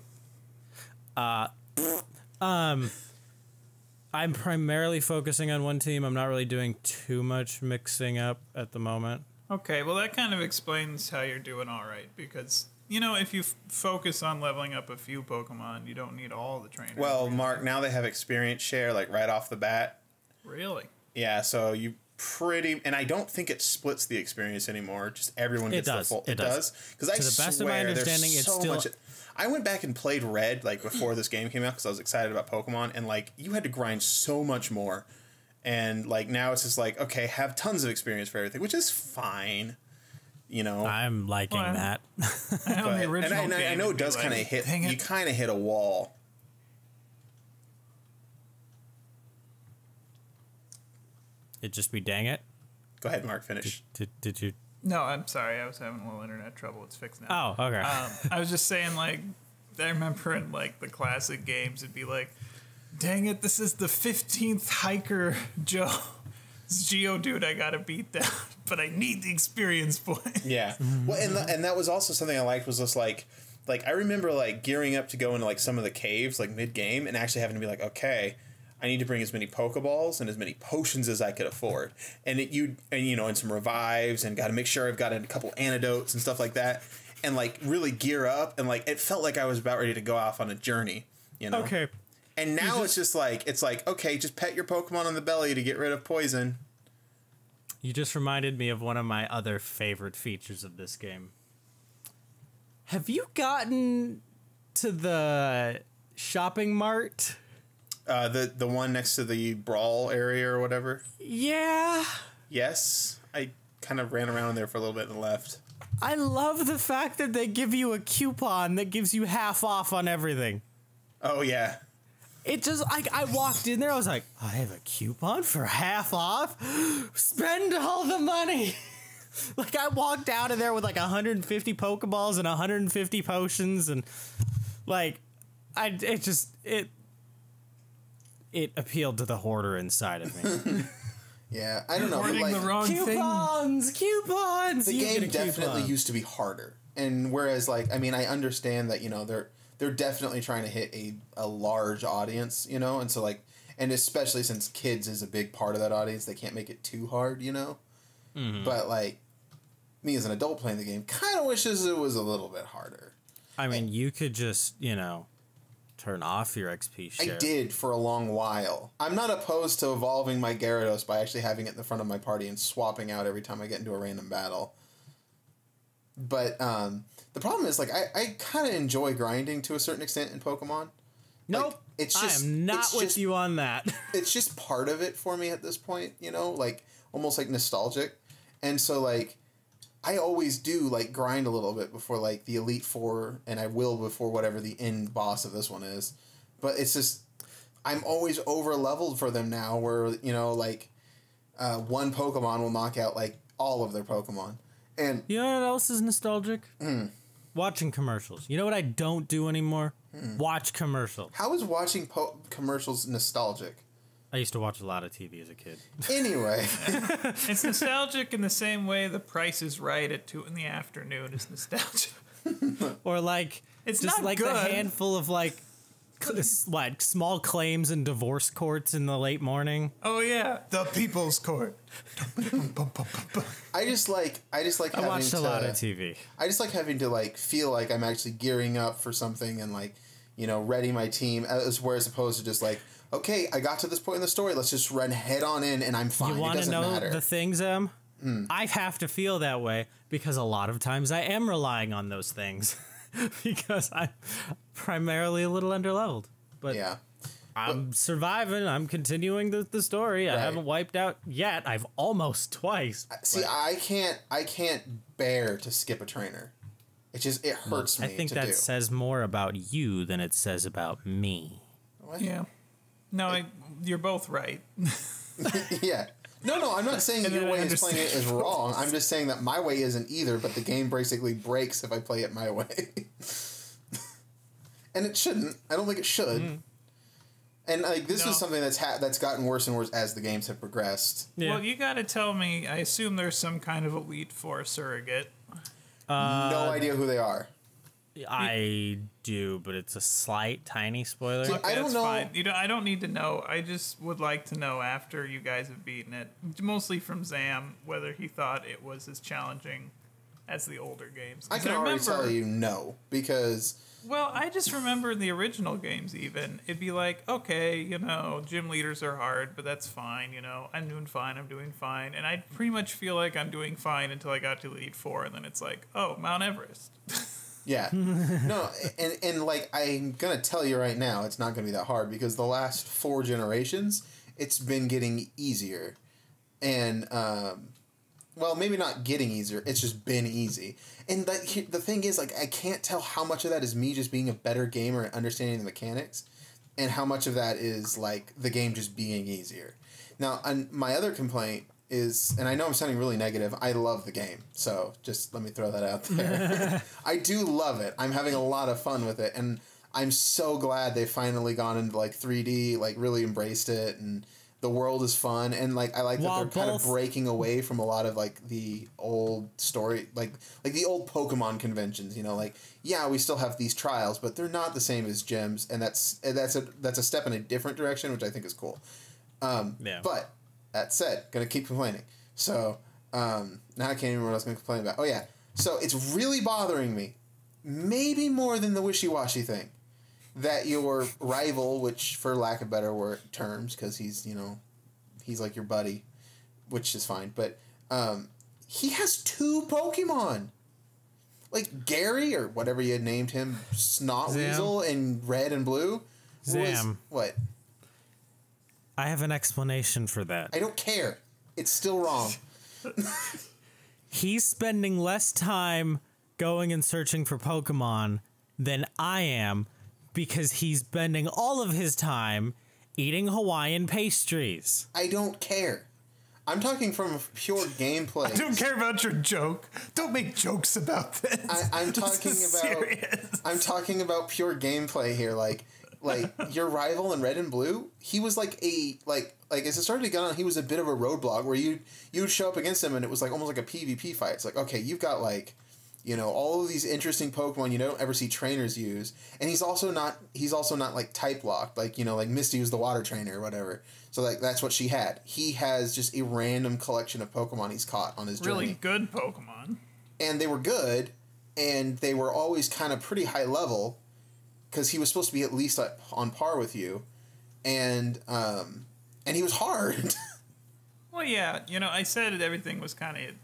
I'm primarily focusing on one team. I'm not really doing too much mixing up at the moment. Okay, well, that kind of explains how you're doing all right, because... if you focus on leveling up a few Pokemon, you don't need all the trainers. Well, Mark, now they have experience share, right off the bat. Really? Yeah, so you and I don't think it splits the experience anymore. Just everyone gets the full. It does? Because I the best of my understanding, it's still... much... I went back and played Red, before this game came out, because I was excited about Pokemon, and, you had to grind so much more. And, now it's just okay, have tons of experience for everything, which is fine. I'm liking that. I know it does kind of hit. You kind of hit a wall. It just be dang it. Go ahead, Mark. Finish. Did you? No, I'm sorry. I was having a little internet trouble. It's fixed now. Oh, okay. I was just saying, I remember in the classic games, it'd be dang it, this is the 15th hiker Geodude I gotta beat down, but I need the experience point. Yeah. Well, and that was also something I liked, was just I remember gearing up to go into some of the caves mid game, and actually having to be okay, I need to bring as many Pokeballs and as many potions as I could afford, and and some revives, and got to make sure I've got a couple antidotes and stuff like that. and like really gear up, and like it felt like I was about ready to go off on a journey, you know. Okay. And now it's like okay, just pet your Pokemon on the belly to get rid of poison. You just reminded me of one of my other favorite features of this game. Have you gotten to the shopping mart? The one next to the brawl area or whatever. Yeah. Yes, I kind of ran around there for a little bit and left. I love the fact that they give you a coupon that gives you half off on everything. Oh yeah. It just, I walked in there, I was like, I have a coupon for half off? Spend all the money. Like, I walked out of there with like 150 Pokeballs and 150 potions, and like, it appealed to the hoarder inside of me. Yeah, I don't know. Hoarding But, the wrong Coupons! the You game get a definitely coupon. used to be harder, and whereas like I mean I understand that, you know, they're definitely trying to hit a large audience, you know, and so like, and especially since kids is a big part of that audience, they can't make it too hard, you know. Mm-hmm. But like me as an adult playing the game, kind of wishes it was a little bit harder. I mean, you could just, you know, turn off your XP share. I did for a long while. I'm not opposed to evolving my Gyarados by actually having it in the front of my party and swapping out every time I get into a random battle. But the problem is, like, I kind of enjoy grinding to a certain extent in Pokemon. Nope. Like, it's just, I am not it's with just, you on that. It's just part of it for me at this point, you know, like almost like nostalgic. And so like I always do like grind a little bit before like the Elite Four, and I will before whatever the end boss of this one is. But it's just I'm always over leveled for them now, where, you know, like one Pokemon will knock out like all of their Pokemon. And You know what else is nostalgic? Watching commercials. You know what I don't do anymore? Watch commercials. how is watching commercials nostalgic? I used to watch a lot of TV as a kid. Anyway, It's nostalgic in the same way The Price is Right at 2 in the afternoon is nostalgic. Or like, It's just not like good. the handful of like, like small claims in divorce courts in the late morning. Oh yeah, the People's Court. I just like I having watched a lot of TV. I just like having to like feel like I'm actually gearing up for something and like, you know, ready my team as opposed to just like, okay, I got to this point in the story, let's just run head on in and I'm fine. You It want to doesn't know matter. the things, I have to feel that way because a lot of times I am relying on those things because I'm primarily a little underleveled. But Yeah. I'm surviving. I'm continuing the story. I Right. haven't wiped out yet. I've almost twice. See, I can't bear to skip a trainer. It hurts me I think to that do. says more about you than it says about me. What? Yeah. No, you're both right. Yeah. No, I'm not saying And your then I way of playing it is understand. wrong. I'm just saying that my way isn't either, but the game basically breaks if I play it my way. And it shouldn't. I don't think it should. And like this No. is something that's gotten worse and worse as the games have progressed. Yeah. Well, you got to tell me. I assume there's some kind of Elite Four surrogate. No idea who they are. I do, but it's a slight, tiny spoiler. See, I don't That's know. fine. I don't need to know. I just would like to know after you guys have beaten it, mostly from Zam, whether he thought it was as challenging as the older games. I 'Cause can already remember- tell you no, because Well, I just remember in the original games, even it'd be like, okay, you know, gym leaders are hard, but that's fine. You know, I'm doing fine, and I pretty much feel like I'm doing fine until I got to Elite Four, and then it's like, oh, Mount Everest. yeah, no, and like I'm gonna tell you right now, it's not gonna be that hard because the last 4 generations, it's been getting easier, and well, maybe not getting easier. It's just been easy. And the thing is, like, I can't tell how much of that is me just being a better gamer and understanding the mechanics, and how much of that is, like, the game just being easier. Now, my other complaint is, and I know I'm sounding really negative, I love the game. So, just let me throw that out there. I do love it. I'm having a lot of fun with it, and I'm so glad they've finally gone into, like, 3D, like, really embraced it, and the world is fun, and like I like that While they're kind of both- breaking away from a lot of like the old story, like the old Pokemon conventions. You know, like yeah, we still have these trials, but they're not the same as gyms, and that's a step in a different direction, which I think is cool. Yeah. But that said, gonna keep complaining. So now I can't even remember what I was gonna complain about. Oh yeah, So it's really bothering me, maybe more than the wishy-washy thing, that your rival, which for lack of better terms, because he's, he's like your buddy, which is fine, but he has 2 Pokemon. Like Gary, or whatever you had named him, Snotweasel in red and blue. Zam. What? I have an explanation for that. I don't care. It's still wrong. He's spending less time going and searching for Pokemon than I am because he's spending all of his time eating Hawaiian pastries. I don't care. I'm talking from pure gameplay. I don't care about your joke. Don't make jokes about this. I'm talking about pure gameplay here. Like your rival in red and blue, he was like as it started to get on, he was a bit of a roadblock where you would show up against him and it was like almost like a PvP fight. It's like, okay, you've got like, all of these interesting Pokemon you don't ever see trainers use, and he's also not like type locked, like like Misty was the water trainer or whatever. So like that's what she had. He has just a random collection of Pokemon he's caught on his journey. Really good Pokemon. And they were good, and they were always kind of pretty high level, because he was supposed to be at least on par with you, and he was hard. Well, yeah, I said everything was kind of.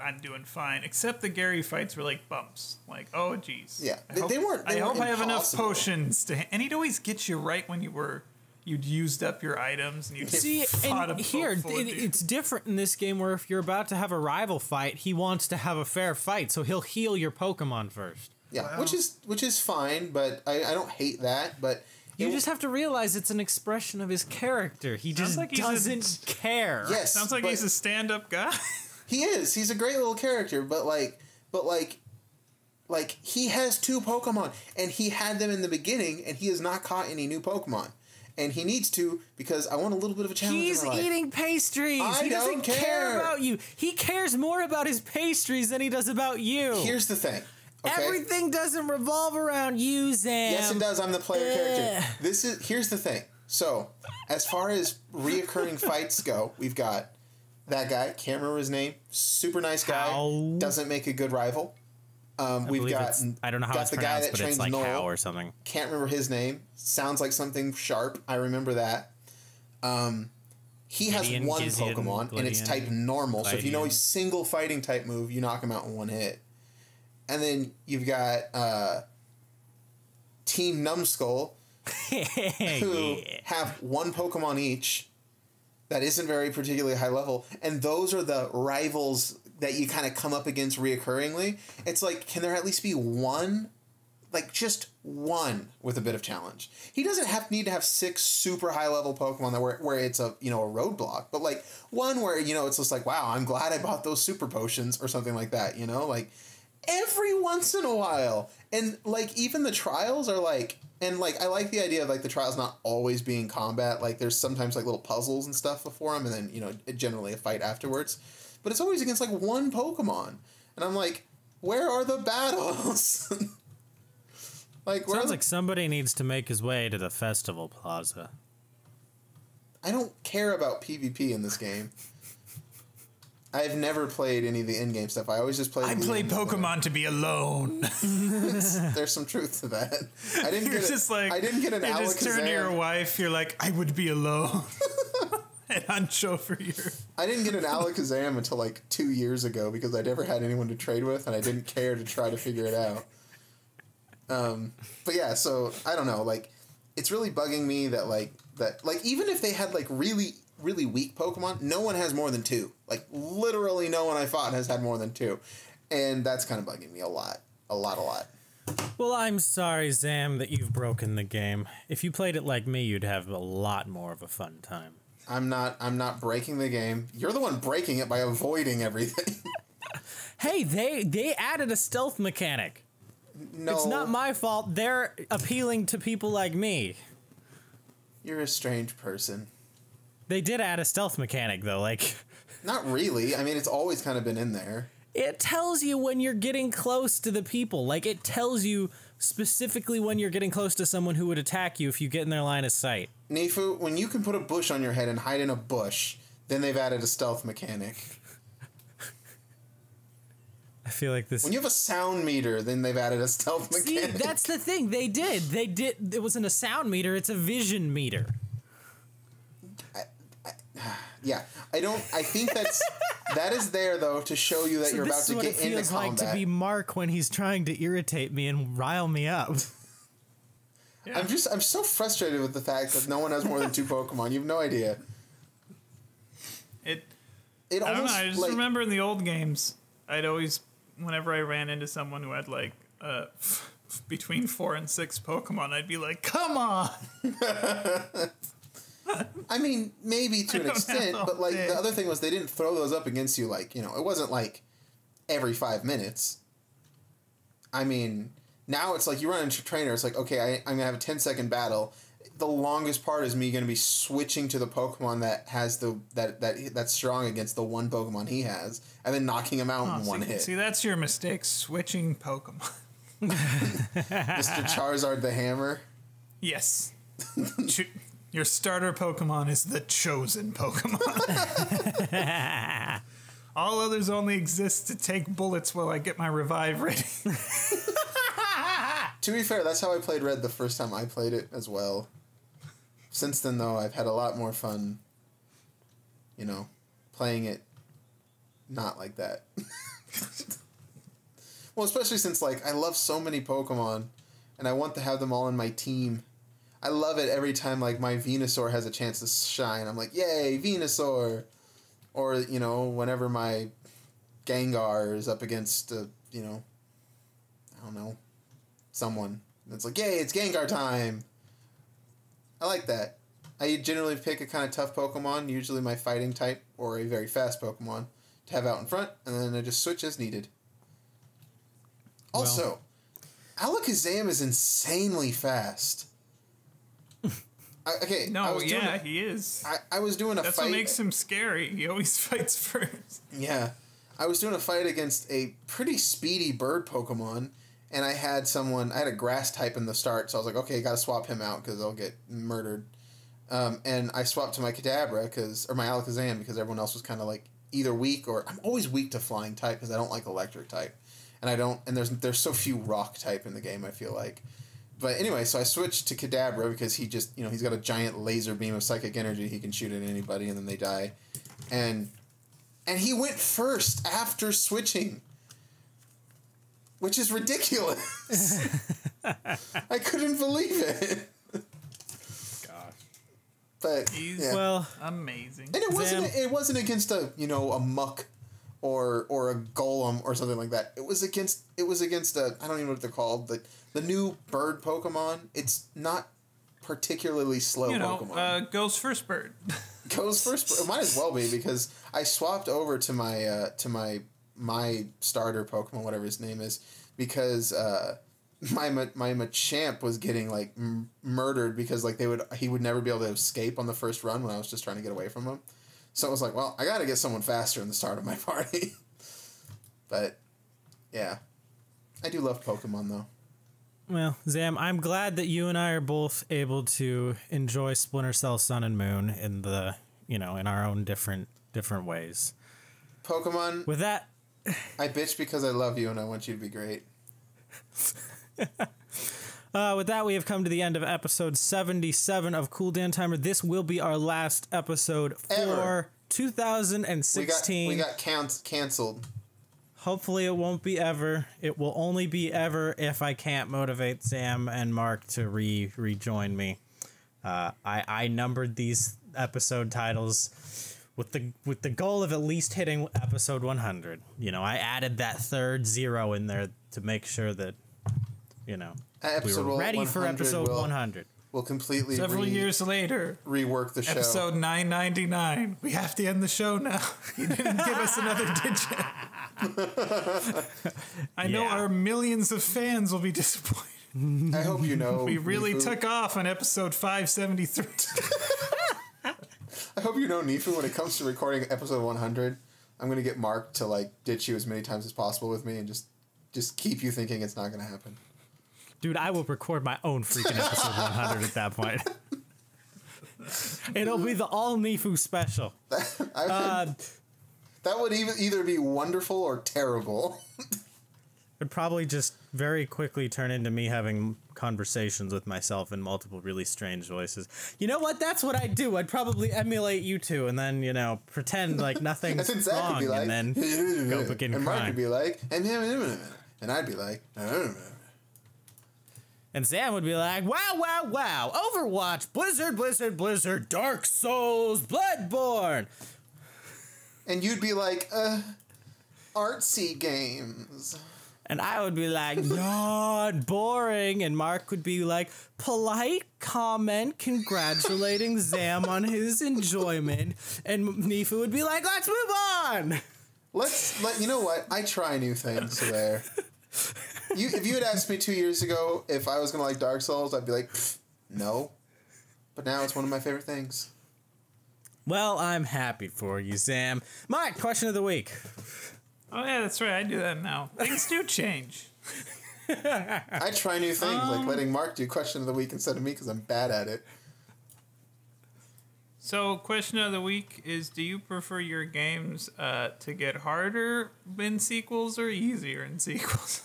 I'm doing fine, except the Gary fights were like bumps. Like, oh, geez. Yeah, they weren't. I hope impossible. I have enough potions to. And he'd always get you right when you'd used up your items and you'd see. And here, it's different in this game where if you're about to have a rival fight, he wants to have a fair fight, so he'll heal your Pokemon first. Yeah, wow. which is fine, but I don't hate that. But you just have to realize it's an expression of his character. He just doesn't care. Yes, sounds like he's a stand-up guy. He is. He's a great little character, but he has 2 Pokemon, and he had them in the beginning, and he has not caught any new Pokemon. And he needs to, because I want a little bit of a challenge. He's in my life. eating pastries. He doesn't care about you. He cares more about his pastries than he does about you. Here's the thing. Okay? Everything doesn't revolve around you, Zam. Yes, it does. I'm the player character. Here's the thing. So, as far as reoccurring fights go, we've got that guy, can't remember his name, super nice guy, doesn't make a good rival. We've got I don't know how it's the pronounced, guy that but trains it's like Noel. How or something. Can't remember his name. Sounds like something sharp. I remember that. He has one Pokemon, and it's type normal. So if you know a single fighting type move, you knock him out in one hit. And then you've got Team Numbskull, who have one Pokemon each. That isn't very particularly high level, and those are the rivals that you kind of come up against reoccurringly. It's like, can there at least be one? Like, just one with a bit of challenge. He doesn't need to have 6 super high level Pokemon where it's a roadblock, but like one where it's just like, wow, I'm glad I bought those super potions or something like that. Like every once in a while, and like even the trials are like. And, like, I like the idea of, like, the trials not always being combat. Like, there's sometimes, like, little puzzles and stuff before them, and then, generally a fight afterwards. But it's always against, like, one Pokemon. And I'm like, where are the battles? Sounds like somebody needs to make his way to the festival plaza. I don't care about PvP in this game. I've never played any of the in-game stuff. I always just play. I play Pokemon to be alone. There's some truth to that. I didn't get an Alakazam. You just turn to your wife. You're like, I would be alone. And unsure for you. I didn't get an Alakazam until like 2 years ago because I never had anyone to trade with, and I didn't care to try to figure it out. But yeah, so I don't know. Like, it's really bugging me that even if they had like really weak Pokemon, no one has more than 2. Like, literally no one I fought has had more than 2. And that's kind of bugging me a lot. A lot. Well, I'm sorry, Zam, that you've broken the game. If you played it like me, you'd have a lot more of a fun time. I'm not breaking the game. You're the one breaking it by avoiding everything. Hey, they added a stealth mechanic. No. It's not my fault. They're appealing to people like me. You're a strange person. They did add a stealth mechanic, though, like... Not really. I mean, it's always kind of been in there. It tells you when you're getting close to the people. Like, it tells you specifically when you're getting close to someone who would attack you if you get in their line of sight. Nifu, when you can put a bush on your head and hide in a bush, then they've added a stealth mechanic. I feel like this. When you have a sound meter, then they've added a stealth mechanic. See, that's the thing. They did. It wasn't a sound meter. It's a vision meter. Yeah, I think that is there though to show you that you're about to get into combat. This is what it feels like to be Mark when he's trying to irritate me and rile me up. Yeah. I'm so frustrated with the fact that no one has more than 2 Pokemon. You have no idea. I don't know. I just remember in the old games, I'd always, whenever I ran into someone who had like between 4 and 6 Pokemon, I'd be like, "Come on." I mean, maybe to an extent, but like the other thing was they didn't throw those up against you like, you know, it wasn't like every 5 minutes. I mean, now it's like you run into a trainer, it's like, okay, I'm going to have a 10-second battle. The longest part is me going to be switching to the Pokemon that has that's strong against the one Pokemon he has, and then knocking him out in one hit. See, that's your mistake, switching Pokemon. Mr. Charizard the Hammer? Yes. Your starter Pokemon is the chosen Pokemon. All others only exist to take bullets while I get my revive ready. To be fair, that's how I played Red the first time I played it as well. Since then, though, I've had a lot more fun, you know, playing it not like that. Well, especially since, like, I love so many Pokemon, and I want to have them all in my team. I love it every time, like, my Venusaur has a chance to shine. I'm like, yay, Venusaur! Or, you know, whenever my Gengar is up against, you know, I don't know, someone. And it's like, yay, it's Gengar time! I like that. I generally pick a kind of tough Pokemon, usually my fighting type, or a very fast Pokemon, to have out in front, and then I just switch as needed. Also, Alakazam is insanely fast. He is. I was doing a fight. That's what makes him scary. He always fights first. Yeah. I was doing a fight against a pretty speedy bird Pokemon, and I had a grass type in the start, so I was like, okay, gotta swap him out because I'll get murdered. And I swapped to my Kadabra, or my Alakazam, because everyone else was kind of like either weak or... I'm always weak to flying type because I don't like electric type. And there's so few rock type in the game, I feel like. But anyway, so I switched to Kadabra because he just, you know, he's got a giant laser beam of psychic energy he can shoot at anybody and then they die. And he went first after switching. Which is ridiculous. I couldn't believe it. Gosh. But he's amazing. And it wasn't against a muck or a golem or something like that. It was against a, I don't even know what they're called, the new bird Pokemon. It's not particularly slow Pokemon. Goes first bird. Goes first bird. It might as well be because I swapped over to my starter Pokemon, whatever his name is, because my Machamp was getting like murdered because like he would never be able to escape on the first run when I was just trying to get away from him. So I was like, well, I got to get someone faster in the start of my party. But yeah, I do love Pokemon though. Well, Zam, I'm glad that you and I are both able to enjoy Splinter Cell Sun and Moon in the, in our own different ways. Pokemon. With that, I bitch because I love you and I want you to be great. With that, we have come to the end of episode 77 of Cool Dan Timer. This will be our last episode for 2016. We got canceled. Hopefully it won't be ever. It will only be ever if I can't motivate Sam and Mark to rejoin me. I numbered these episode titles with the goal of at least hitting episode 100. I added that third 0 in there to make sure that we were ready for episode 100. We'll completely several years later rework the show. Episode 999. We have to end the show now. You didn't give us another digit. I know our millions of fans will be disappointed. I hope you know. We really took off on episode 573. I hope you know, Nifu, when it comes to recording episode 100, I'm going to get Mark to ditch you as many times as possible with me and just keep you thinking it's not going to happen. Dude, I will record my own freaking episode 100 at that point. It'll be the all Nifu special. That's That would either be wonderful or terrible. It'd probably just very quickly turn into me having conversations with myself in multiple really strange voices. You know what? That's what I'd do. I'd probably emulate you two and then, pretend like nothing's wrong like, and then go begin and crying. Mark would be like, and I'd be like, and Sam would be like, wow, wow, wow, Overwatch, Blizzard, Blizzard, Blizzard, Dark Souls, Bloodborne. And you'd be like, artsy games. And I would be like, yawn, boring. And Mark would be like, polite comment congratulating Zam on his enjoyment. And Nifu would be like, let's move on. You know what? I try new things there. If you had asked me 2 years ago if I was going to like Dark Souls, I'd be like, no. But now it's one of my favorite things. Well, I'm happy for you, Sam. Mark, question of the week. Oh, yeah, that's right. I do that now. Things do change. I try new things, like letting Mark do question of the week instead of me because I'm bad at it. So, question of the week is, do you prefer your games to get harder in sequels or easier in sequels?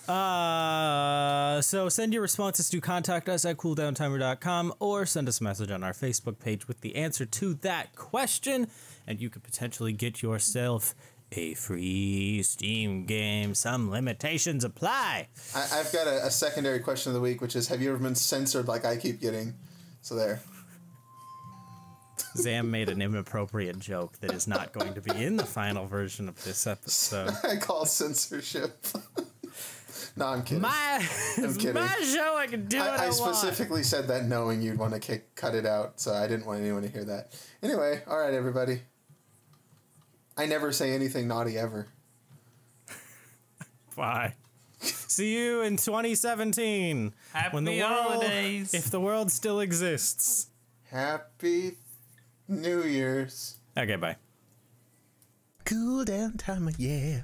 So send your responses to contact us at cooldownttimer.com or send us a message on our Facebook page with the answer to that question, and you could potentially get yourself a free Steam game. Some limitations apply. I've got a secondary question of the week, which is, have you ever been censored like I keep getting? So there. Zam made an inappropriate joke that is not going to be in the final version of this episode. I call censorship. No, I'm kidding. I'm kidding. My show, I can do what I want. I specifically said that knowing you'd want to cut it out, so I didn't want anyone to hear that. Anyway, all right, everybody. I never say anything naughty ever. Bye. See you in 2017. Happy holidays. If the world still exists. Happy New Year's. Okay, bye. Cool down timer, yeah.